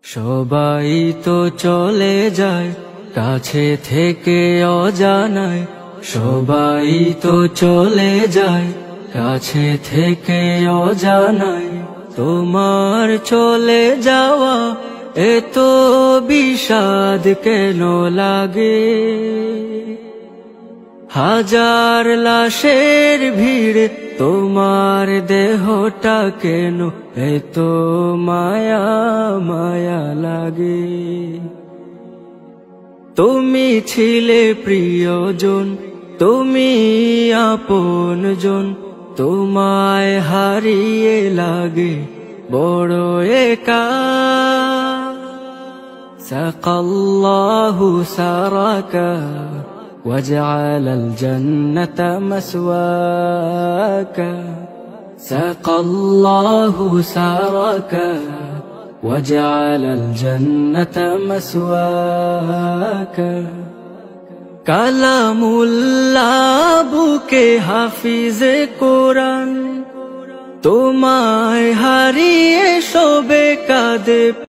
সবাই তো চলে যায় কাছে থেকে অজানায়, সবাই তো চলে যায় কাছে থেকে অজানায়। তোমার চলে যাওয়া এত বিষাদ কেন লাগে? হাজার লাশের ভিড় তোমার দেহটা কেন এত মায়া মায়া লাগে? তুমি ছিলে প্রিয়জন, তুমি আপনজন, তোমায় হারিয়ে লাগে বড় একা। সাকাল্লাহু সারাকা وجعل الجنة مسواك، سقى الله سارك وجعل الجنة مسواك। কালামুল্লাহ বুকে হাফিজে কোরআন, তোমায় হারিয়ে সবে কাঁদে।